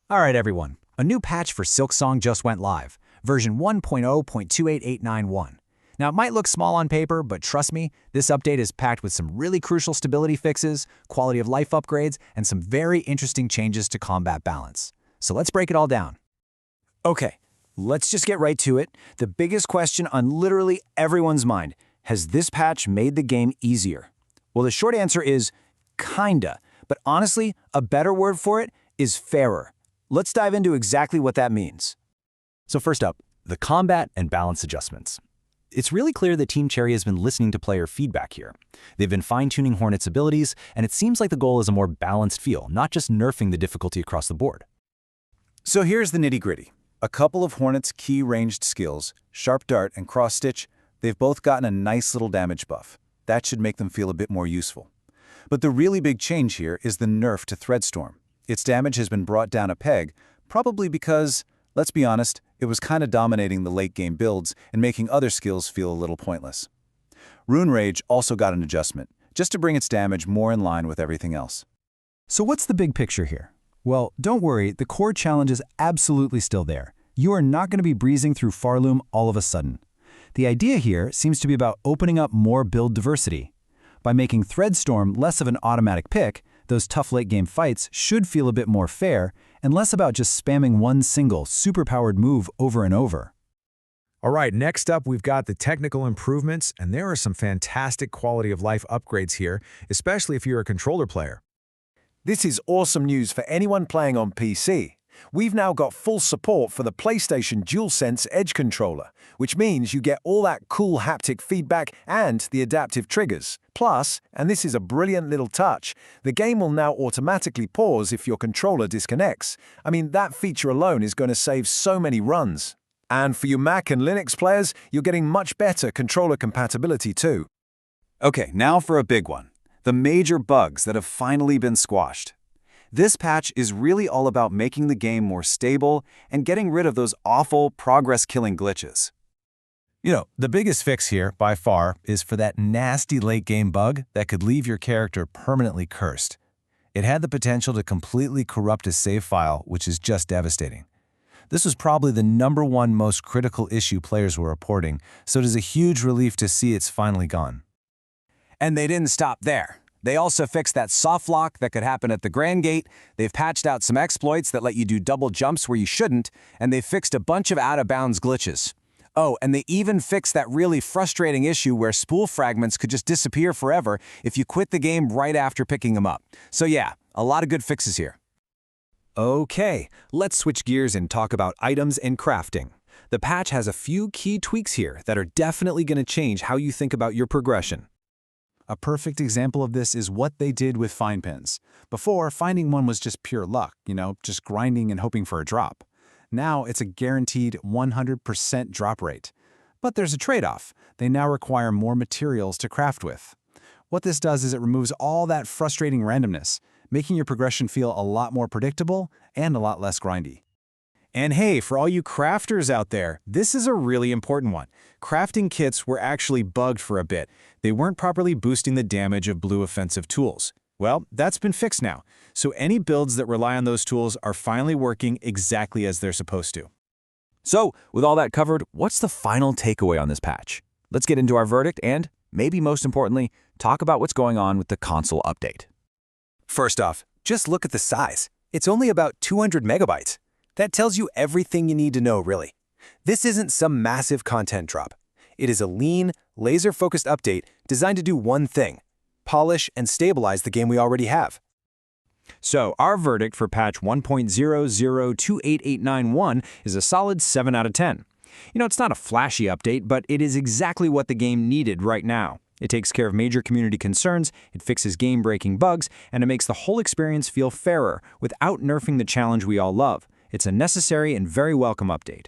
Alright everyone, a new patch for Silksong just went live, version 1.0.28891. Now it might look small on paper, but trust me, this update is packed with some really crucial stability fixes, quality of life upgrades, and some very interesting changes to combat balance. So let's break it all down. Okay, let's just get right to it. The biggest question on literally everyone's mind: has this patch made the game easier? Well, the short answer is kinda, but honestly, a better word for it is fairer. Let's dive into exactly what that means. So first up, the combat and balance adjustments. It's really clear that Team Cherry has been listening to player feedback here. They've been fine-tuning Hornet's abilities, and it seems like the goal is a more balanced feel, not just nerfing the difficulty across the board. So here's the nitty-gritty. A couple of Hornet's key ranged skills, Sharp Dart and Cross Stitch, they've both gotten a nice little damage buff. That should make them feel a bit more useful. But the really big change here is the nerf to Threadstorm. Its damage has been brought down a peg, probably because, let's be honest, it was kind of dominating the late-game builds and making other skills feel a little pointless. Rune Rage also got an adjustment, just to bring its damage more in line with everything else. So what's the big picture here? Well, don't worry, the core challenge is absolutely still there. You are not going to be breezing through Farloom all of a sudden. The idea here seems to be about opening up more build diversity. By making Threadstorm less of an automatic pick, those tough late-game fights should feel a bit more fair and less about just spamming one single superpowered move over and over. All right, next up we've got the technical improvements, and there are some fantastic quality of life upgrades here, especially if you're a controller player. This is awesome news for anyone playing on PC. We've now got full support for the PlayStation DualSense Edge controller, which means you get all that cool haptic feedback and the adaptive triggers. Plus, and this is a brilliant little touch, the game will now automatically pause if your controller disconnects. I mean, that feature alone is going to save so many runs. And for you Mac and Linux players, you're getting much better controller compatibility too. Okay, now for a big one. The major bugs that have finally been squashed. This patch is really all about making the game more stable and getting rid of those awful progress-killing glitches. You know, the biggest fix here, by far, is for that nasty late-game bug that could leave your character permanently cursed. It had the potential to completely corrupt a save file, which is just devastating. This was probably the #1 most critical issue players were reporting, so it is a huge relief to see it's finally gone. And they didn't stop there. They also fixed that soft lock that could happen at the Grand Gate, they've patched out some exploits that let you do double jumps where you shouldn't, and they've fixed a bunch of out-of-bounds glitches. Oh, and they even fixed that really frustrating issue where spool fragments could just disappear forever if you quit the game right after picking them up. So yeah, a lot of good fixes here. Okay, let's switch gears and talk about items and crafting. The patch has a few key tweaks here that are definitely going to change how you think about your progression. A perfect example of this is what they did with find pins. Before, finding one was just pure luck, just grinding and hoping for a drop. Now it's a guaranteed 100% drop rate. But there's a trade-off. They now require more materials to craft with. What this does is it removes all that frustrating randomness, making your progression feel a lot more predictable and a lot less grindy. And hey, for all you crafters out there, this is a really important one. Crafting kits were actually bugged for a bit. They weren't properly boosting the damage of blue offensive tools. Well, that's been fixed now, so any builds that rely on those tools are finally working exactly as they're supposed to. So, with all that covered, what's the final takeaway on this patch? Let's get into our verdict and, maybe most importantly, talk about what's going on with the console update. First off, just look at the size. It's only about 200 megabytes. That tells you everything you need to know, really. This isn't some massive content drop. It is a lean, laser-focused update designed to do one thing: polish and stabilize the game we already have. So, our verdict for patch 1.0028891 is a solid 7 out of 10. It's not a flashy update, but it is exactly what the game needed right now. It takes care of major community concerns, it fixes game-breaking bugs, and it makes the whole experience feel fairer without nerfing the challenge we all love. It's a necessary and very welcome update.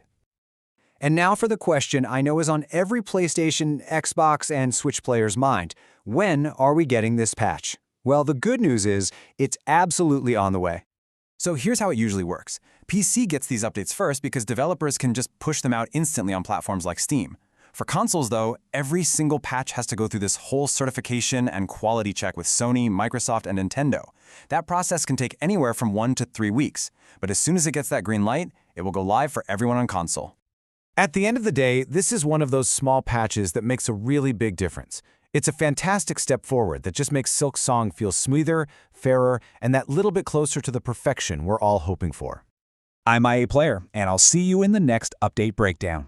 And now for the question I know is on every PlayStation, Xbox, and Switch player's mind. When are we getting this patch? Well, the good news is it's absolutely on the way. So here's how it usually works. PC gets these updates first because developers can just push them out instantly on platforms like Steam. For consoles, though, every single patch has to go through this whole certification and quality check with Sony, Microsoft, and Nintendo. That process can take anywhere from 1 to 3 weeks, but as soon as it gets that green light, it will go live for everyone on console. At the end of the day, this is one of those small patches that makes a really big difference. It's a fantastic step forward that just makes Silksong feel smoother, fairer, and that little bit closer to the perfection we're all hoping for. I'm IA Player, and I'll see you in the next update breakdown.